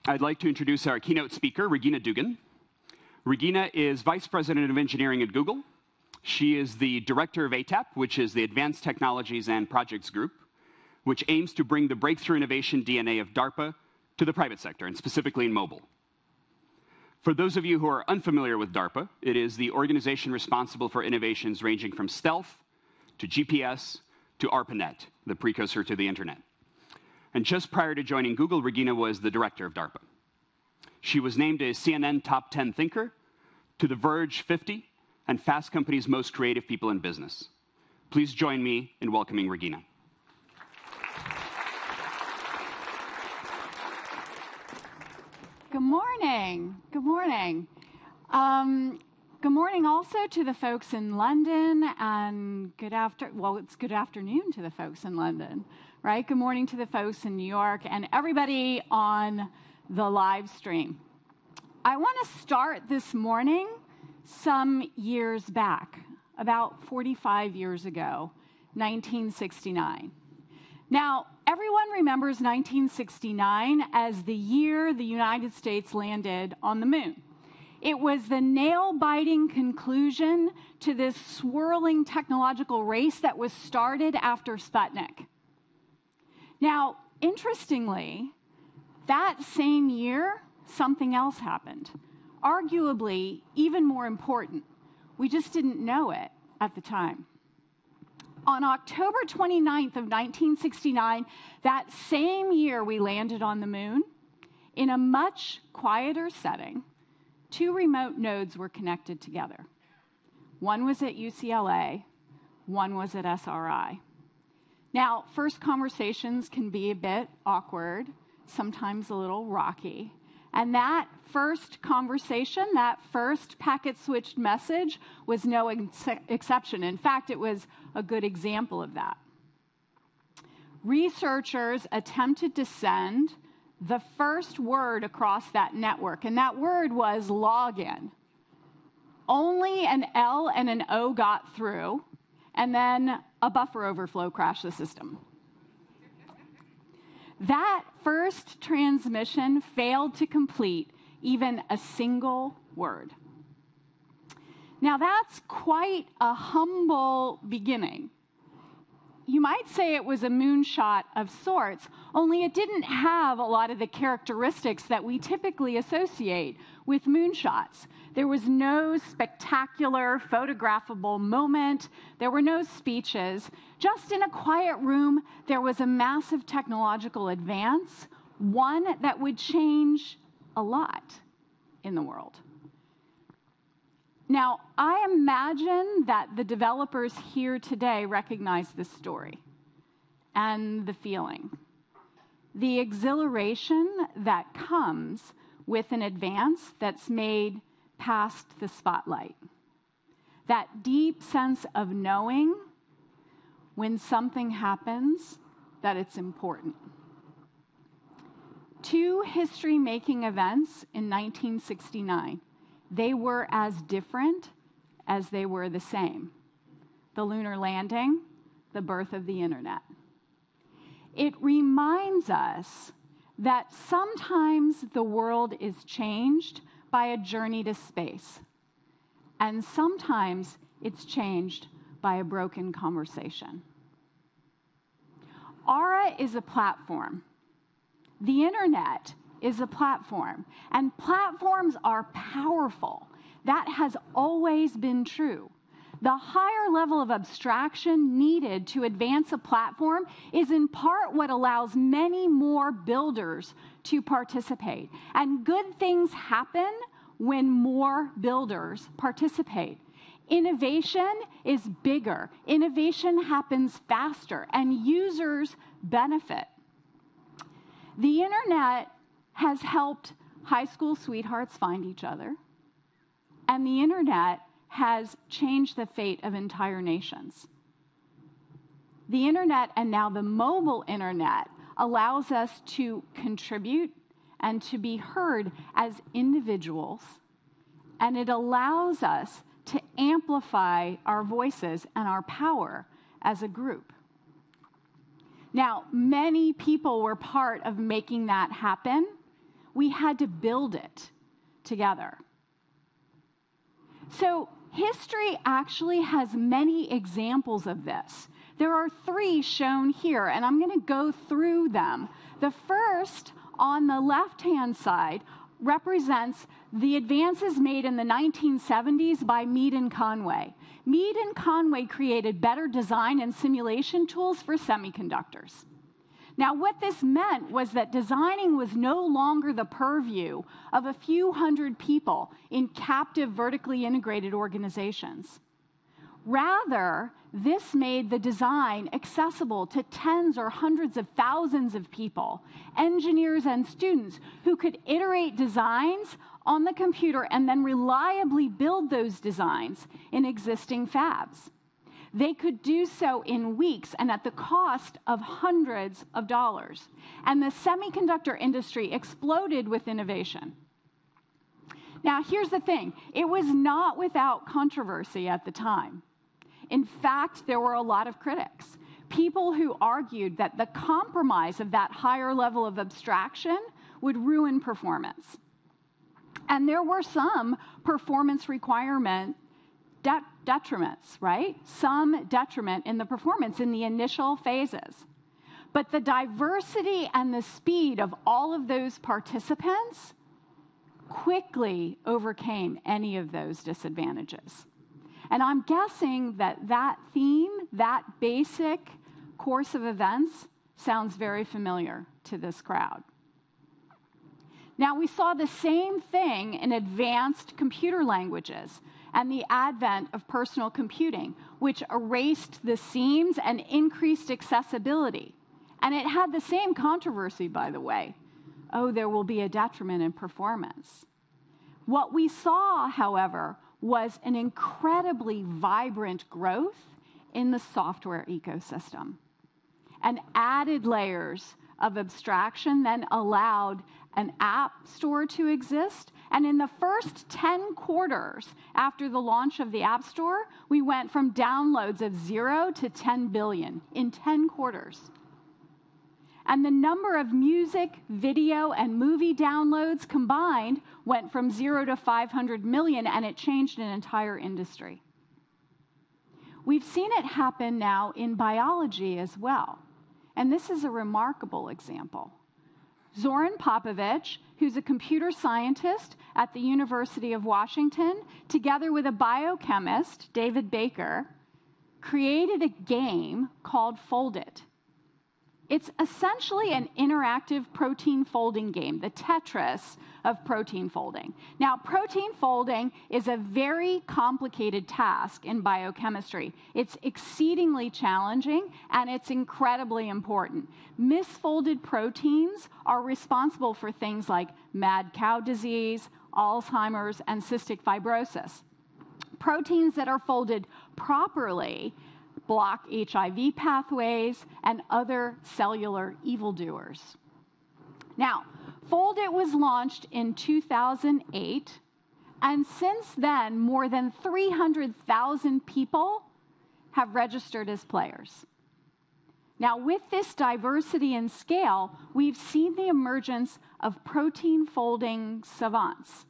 I'd like to introduce our keynote speaker, Regina Dugan. Regina is Vice President of Engineering at Google. She is the Director of ATAP, which is the Advanced Technologies and Projects Group, which aims to bring the breakthrough innovation DNA of DARPA to the private sector, and specifically in mobile. For those of you who are unfamiliar with DARPA, it is the organization responsible for innovations ranging from stealth to GPS to ARPANET, the precursor to the internet. And just prior to joining Google, Regina was the director of DARPA. She was named a CNN Top 10 Thinker, to the Verge 50, and Fast Company's Most Creative People in Business. Please join me in welcoming Regina. Good morning. Good morning. Good morning also to the folks in London, and it's good afternoon to the folks in London, right? Good morning to the folks in New York and everybody on the live stream. I want to start this morning some years back, about 45 years ago, 1969. Now, everyone remembers 1969 as the year the United States landed on the moon. It was the nail-biting conclusion to this swirling technological race that was started after Sputnik. Now, interestingly, that same year, something else happened, arguably even more important. We just didn't know it at the time. On October 29th of 1969, that same year we landed on the moon, in a much quieter setting, 2 remote nodes were connected together. One was at UCLA, one was at SRI. Now, first conversations can be a bit awkward, sometimes a little rocky. And that first conversation, that first packet-switched message was no exception. In fact, it was a good example of that. Researchers attempted to send the first word across that network, and that word was login. Only an L and an O got through, and then a buffer overflow crashed the system. That first transmission failed to complete even a single word. Now, that's quite a humble beginning. You might say it was a moonshot of sorts, only it didn't have a lot of the characteristics that we typically associate with moonshots. There was no spectacular, photographable moment. There were no speeches. Just in a quiet room, there was a massive technological advance, one that would change a lot in the world. Now, I imagine that the developers here today recognize this story and the feeling. The exhilaration that comes with an advance that's made past the spotlight. That deep sense of knowing when something happens that it's important. 2 history-making events in 1969. They were as different as they were the same. The lunar landing, the birth of the internet. It reminds us that sometimes the world is changed by a journey to space, and sometimes it's changed by a broken conversation. Ara is a platform. The internet is a platform, and platforms are powerful. That has always been true. The higher level of abstraction needed to advance a platform is in part what allows many more builders to participate. And good things happen when more builders participate. Innovation is bigger. Innovation happens faster, and users benefit. The internet has helped high school sweethearts find each other, and the internet has changed the fate of entire nations. The internet, and now the mobile internet, allows us to contribute and to be heard as individuals, and it allows us to amplify our voices and our power as a group. Now, many people were part of making that happen. We had to build it together. So history actually has many examples of this. There are 3 shown here, and I'm going to go through them. The first, on the left-hand side, represents the advances made in the 1970s by Mead and Conway. Mead and Conway created better design and simulation tools for semiconductors. Now, what this meant was that designing was no longer the purview of a few hundred people in captive, vertically integrated organizations. Rather, this made the design accessible to tens or hundreds of thousands of people, engineers and students, who could iterate designs on the computer and then reliably build those designs in existing fabs. They could do so in weeks and at the cost of hundreds of dollars. And the semiconductor industry exploded with innovation. Now, here's the thing. It was not without controversy at the time. In fact, there were a lot of critics, people who argued that the compromise of that higher level of abstraction would ruin performance. And there were some performance requirement detriments, right? Some detriment in the performance in the initial phases. But the diversity and the speed of all of those participants quickly overcame any of those disadvantages. And I'm guessing that that theme, that basic course of events, sounds very familiar to this crowd. Now, we saw the same thing in advanced computer languages and the advent of personal computing, which erased the seams and increased accessibility. And it had the same controversy, by the way. Oh, there will be a detriment in performance. What we saw, however, was an incredibly vibrant growth in the software ecosystem. And added layers of abstraction then allowed an app store to exist. And in the first 10 quarters after the launch of the App Store, we went from downloads of 0 to 10 billion in 10 quarters. And the number of music, video, and movie downloads combined went from 0 to 500 million, and it changed an entire industry. We've seen it happen now in biology as well. And this is a remarkable example. Zoran Popovic, who's a computer scientist at the University of Washington, together with a biochemist, David Baker, created a game called Fold It. It's essentially an interactive protein folding game, the Tetris of protein folding. Now, protein folding is a very complicated task in biochemistry. It's exceedingly challenging, and it's incredibly important. Misfolded proteins are responsible for things like mad cow disease, Alzheimer's, and cystic fibrosis. Proteins that are folded properly block HIV pathways and other cellular evildoers. Now, Fold It was launched in 2008, and since then, more than 300,000 people have registered as players. Now, with this diversity and scale, we've seen the emergence of protein folding savants,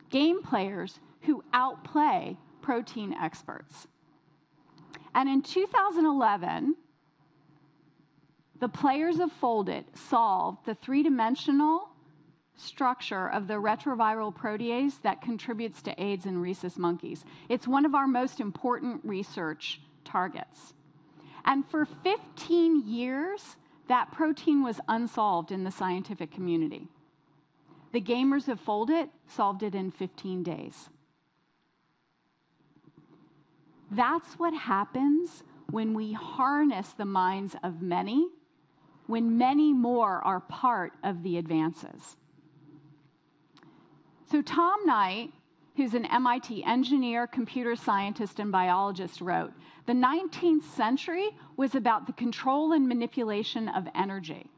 game players who outplay protein experts. And in 2011, the players of Fold It solved the three-dimensional structure of the retroviral protease that contributes to AIDS in rhesus monkeys. It's one of our most important research targets. And for 15 years, that protein was unsolved in the scientific community. The gamers of Fold It solved it in 15 days. That's what happens when we harness the minds of many, when many more are part of the advances. So Tom Knight, who's an MIT engineer, computer scientist, and biologist, wrote, "The 19th century was about the control and manipulation of energy.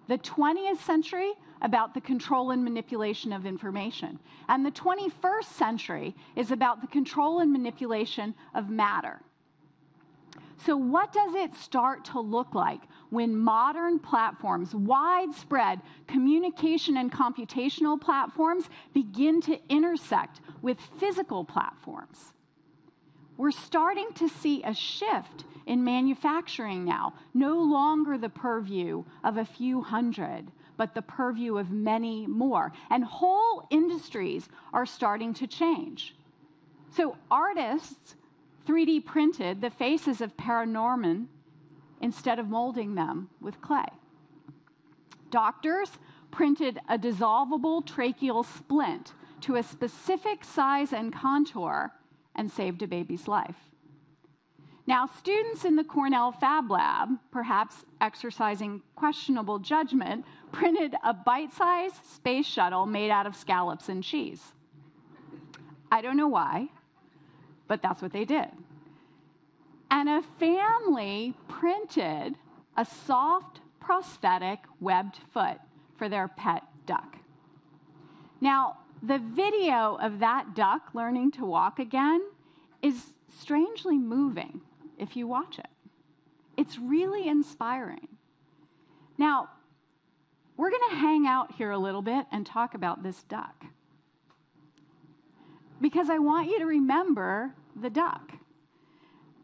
The 20th century, about the control and manipulation of information. And the 21st century is about the control and manipulation of matter." So what does it start to look like when modern platforms, widespread communication and computational platforms, begin to intersect with physical platforms? We're starting to see a shift in manufacturing now, no longer the purview of a few hundred, but the purview of many more. And whole industries are starting to change. So artists 3D printed the faces of Paranorman instead of molding them with clay. Doctors printed a dissolvable tracheal splint to a specific size and contour and saved a baby's life. Now, students in the Cornell Fab Lab, perhaps exercising questionable judgment, printed a bite-sized space shuttle made out of scallops and cheese. I don't know why, but that's what they did. And a family printed a soft prosthetic webbed foot for their pet duck. Now, the video of that duck learning to walk again is strangely moving if you watch it. It's really inspiring. Now, we're going to hang out here a little bit and talk about this duck, because I want you to remember the duck.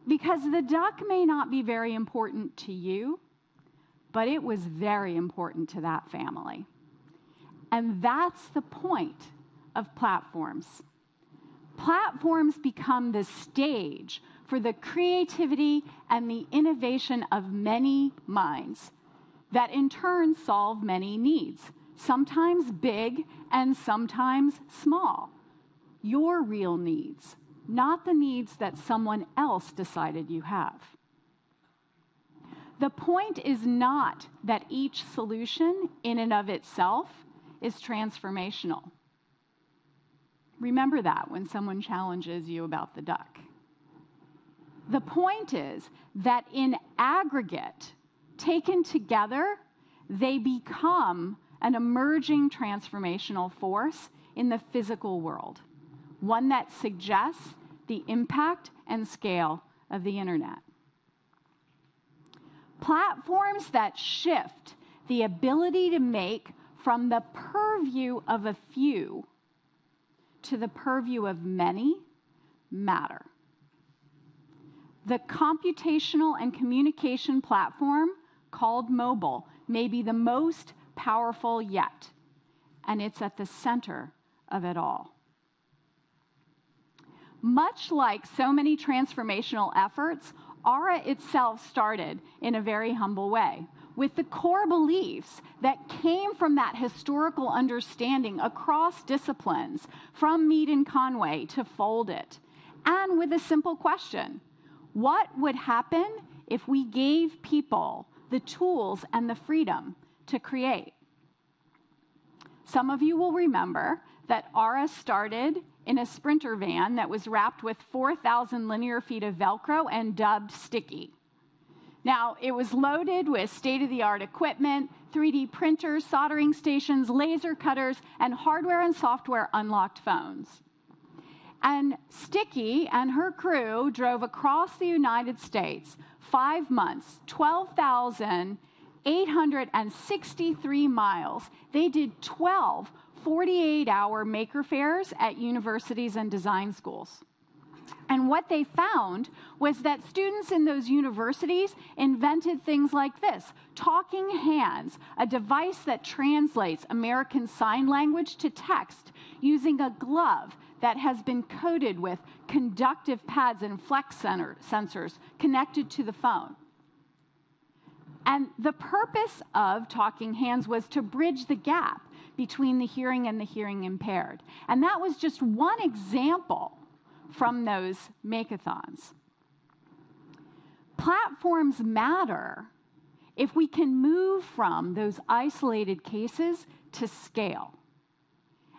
Because the duck may not be very important to you, but it was very important to that family. And that's the point of platforms. Platforms become the stage for the creativity and the innovation of many minds that in turn solve many needs, sometimes big and sometimes small. Your real needs, not the needs that someone else decided you have. The point is not that each solution in and of itself is transformational. Remember that when someone challenges you about the duck. The point is that in aggregate, taken together, they become an emerging transformational force in the physical world, one that suggests the impact and scale of the internet. Platforms that shift the ability to make from the purview of a few to the purview of many matter. The computational and communication platform called mobile may be the most powerful yet, and it's at the center of it all. Much like so many transformational efforts, Ara itself started in a very humble way, with the core beliefs that came from that historical understanding across disciplines, from Mead and Conway to Foldit, and with a simple question: what would happen if we gave people the tools and the freedom to create? Some of you will remember that Ara started in a Sprinter van that was wrapped with 4,000 linear feet of Velcro and dubbed Sticky. Now, it was loaded with state-of-the-art equipment, 3D printers, soldering stations, laser cutters, and hardware and software unlocked phones. And Sticky and her crew drove across the United States 5 months, 12,863 miles. They did 12 48-hour maker fairs at universities and design schools. And what they found was that students in those universities invented things like this: Talking Hands, a device that translates American Sign Language to text using a glove that has been coated with conductive pads and flex sensors connected to the phone. And the purpose of Talking Hands was to bridge the gap between the hearing and the hearing impaired. And that was just one example from those makeathons. Platforms matter if we can move from those isolated cases to scale.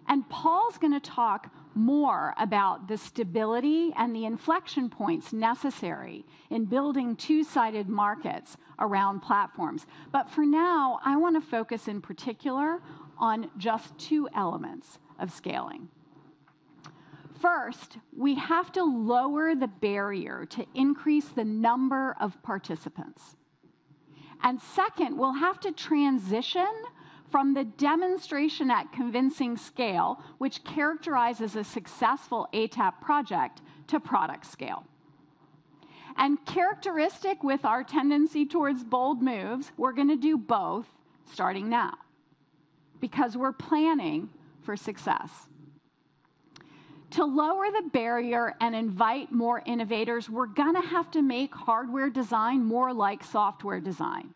And Paul's going to talk more about the stability and the inflection points necessary in building two-sided markets around platforms. But for now, I want to focus in particular on just two elements of scaling. First, we have to lower the barrier to increase the number of participants. And second, we'll have to transition from the demonstration at convincing scale, which characterizes a successful ATAP project, to product scale. And characteristic with our tendency towards bold moves, we're going to do both starting now, because we're planning for success. To lower the barrier and invite more innovators, we're going to have to make hardware design more like software design.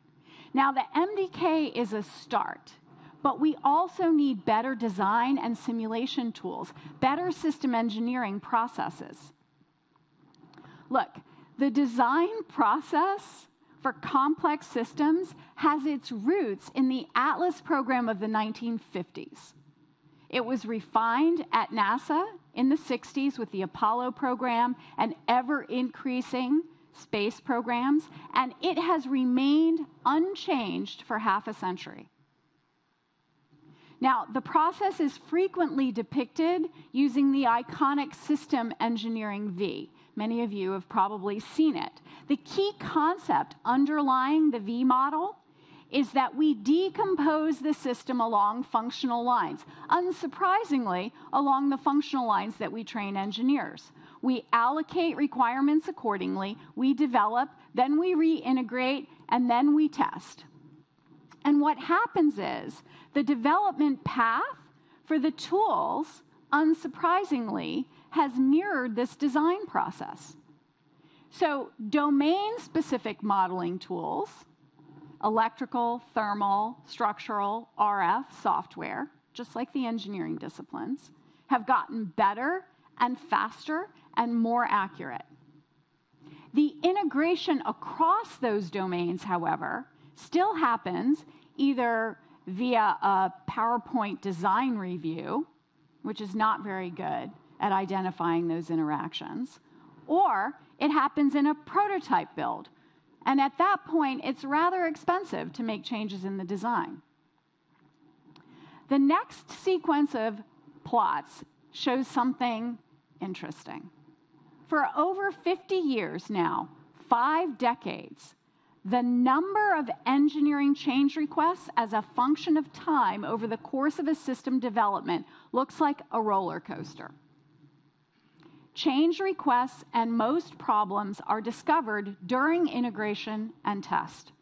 Now, the MDK is a start, but we also need better design and simulation tools, better system engineering processes. Look, the design process for complex systems has its roots in the Atlas program of the 1950s. It was refined at NASA in the 60s with the Apollo program and ever-increasing space programs, and it has remained unchanged for half a century. Now, the process is frequently depicted using the iconic system engineering V. Many of you have probably seen it. The key concept underlying the V model is that we decompose the system along functional lines, unsurprisingly, along the functional lines that we train engineers. We allocate requirements accordingly, we develop, then we reintegrate, and then we test. And what happens is the development path for the tools, unsurprisingly, has mirrored this design process. So domain-specific modeling tools, electrical, thermal, structural, RF, software, just like the engineering disciplines, have gotten better and faster and more accurate. The integration across those domains, however, still happens either via a PowerPoint design review, which is not very good at identifying those interactions, or it happens in a prototype build. And at that point, it's rather expensive to make changes in the design. The next sequence of plots shows something interesting. For over 50 years now, 5 decades, the number of engineering change requests as a function of time over the course of a system development looks like a roller coaster. Change requests and most problems are discovered during integration and test.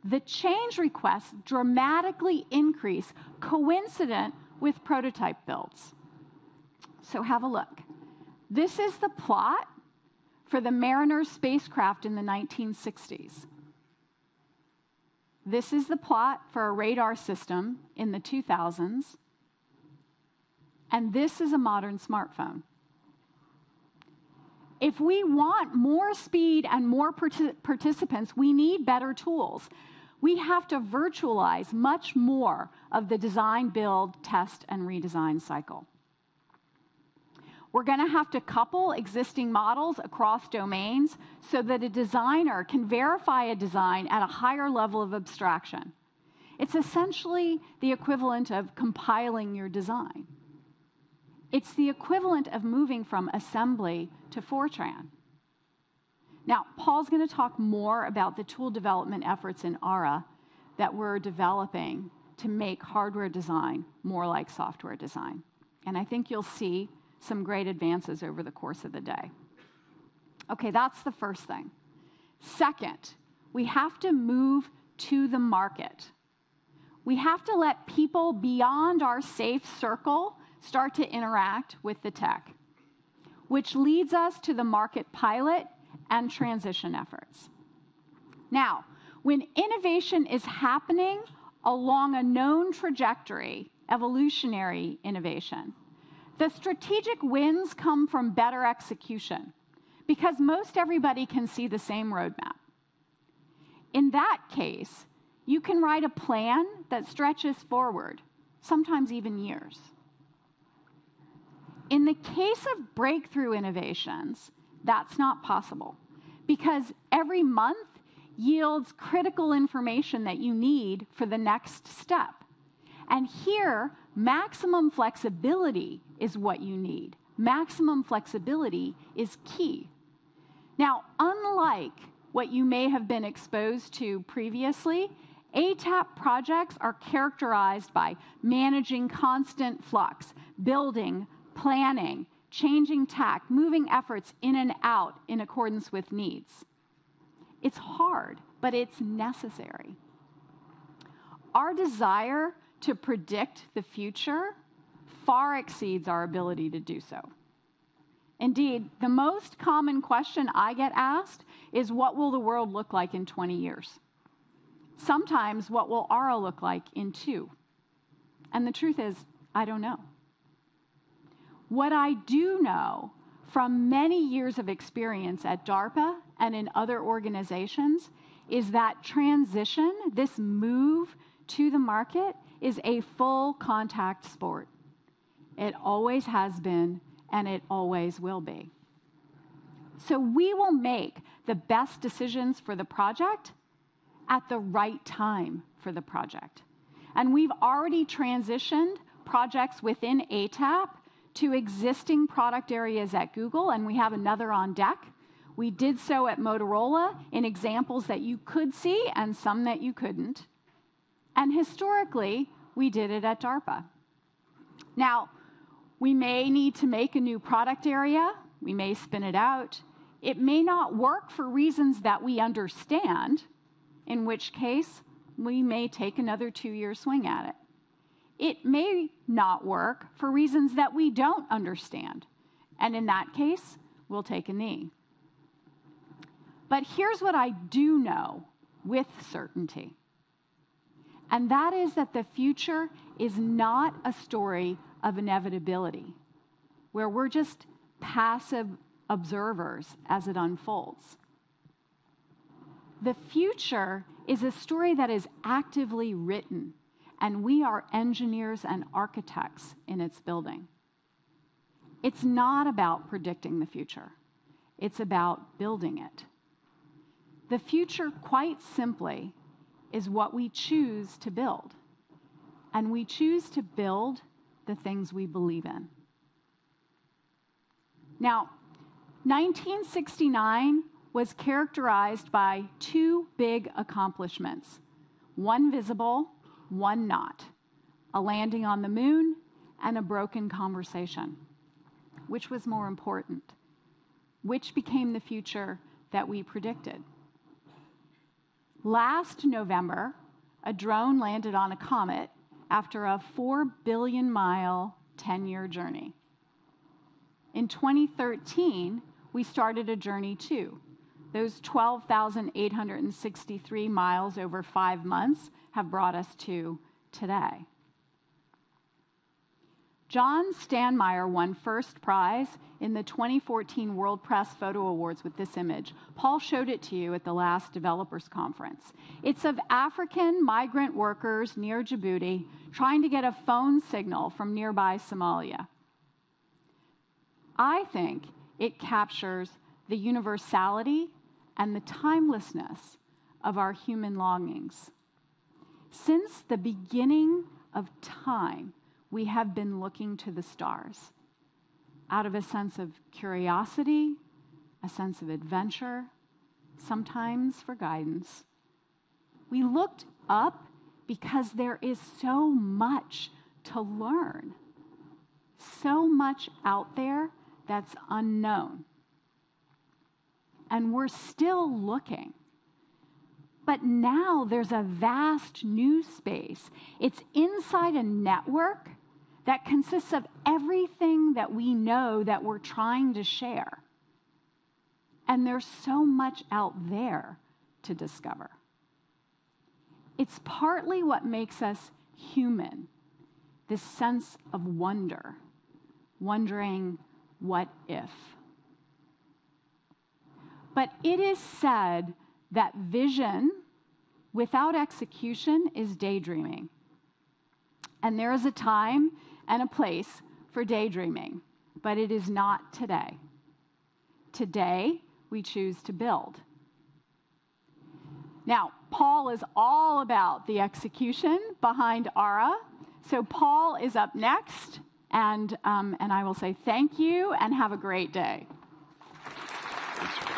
The change requests dramatically increase coincident with prototype builds. So have a look. This is the plot for the Mariner spacecraft in the 1960s. This is the plot for a radar system in the 2000s. And this is a modern smartphone. If we want more speed and more participants, we need better tools. We have to virtualize much more of the design, build, test, and redesign cycle. We're going to have to couple existing models across domains so that a designer can verify a design at a higher level of abstraction. It's essentially the equivalent of compiling your design. It's the equivalent of moving from assembly to Fortran. Now, Paul's going to talk more about the tool development efforts in Ara that we're developing to make hardware design more like software design. And I think you'll see some great advances over the course of the day. Okay, that's the first thing. Second, we have to move to the market. We have to let people beyond our safe circle start to interact with the tech, which leads us to the market pilot and transition efforts. Now, when innovation is happening along a known trajectory, evolutionary innovation, the strategic wins come from better execution, because most everybody can see the same roadmap. In that case, you can write a plan that stretches forward, sometimes even years. In the case of breakthrough innovations, that's not possible, because every month yields critical information that you need for the next step. And here, maximum flexibility is what you need, maximum flexibility is key. Now, unlike what you may have been exposed to previously, ATAP projects are characterized by managing constant flux, building, planning, changing tack, moving efforts in and out in accordance with needs. It's hard, but it's necessary. Our desire to predict the future far exceeds our ability to do so. Indeed, the most common question I get asked is, what will the world look like in 20 years? Sometimes, what will Ara look like in 2? And the truth is, I don't know. What I do know from many years of experience at DARPA and in other organizations is that transition, this move to the market, is a full contact sport. It always has been, and it always will be. So we will make the best decisions for the project at the right time for the project. And we've already transitioned projects within ATAP to existing product areas at Google, and we have another on deck. We did so at Motorola in examples that you could see and some that you couldn't. And historically, we did it at DARPA. Now, we may need to make a new product area. We may spin it out. It may not work for reasons that we understand, in which case we may take another 2-year swing at it. It may not work for reasons that we don't understand, and in that case, we'll take a knee. But here's what I do know with certainty, and that is that the future is not a story of inevitability, where we're just passive observers as it unfolds. The future is a story that is actively written, and we are engineers and architects in its building. It's not about predicting the future. It's about building it. The future, quite simply, is what we choose to build. And we choose to build the things we believe in. Now, 1969 was characterized by 2 big accomplishments, one visible, one not, a landing on the moon and a broken conversation. Which was more important? Which became the future that we predicted? Last November, a drone landed on a comet after a 4 billion mile, 10-year journey. In 2013, we started a journey too. Those 12,863 miles over 5 months have brought us to today. John Stanmeyer won first prize in the 2014 World Press Photo Awards with this image. Paul showed it to you at the last developers conference. It's of African migrant workers near Djibouti trying to get a phone signal from nearby Somalia. I think it captures the universality and the timelessness of our human longings. Since the beginning of time, we have been looking to the stars out of a sense of curiosity, a sense of adventure, sometimes for guidance. We looked up because there is so much to learn, so much out there that's unknown. And we're still looking. But now there's a vast new space. It's inside a network that consists of everything that we know that we're trying to share. And there's so much out there to discover. It's partly what makes us human, this sense of wonder, wondering what if. But it is said that vision without execution is daydreaming. And there is a time and a place for daydreaming, but it is not today. Today, we choose to build. Now, Paul is all about the execution behind Ara. So Paul is up next. And I will say thank you and have a great day. Thanks.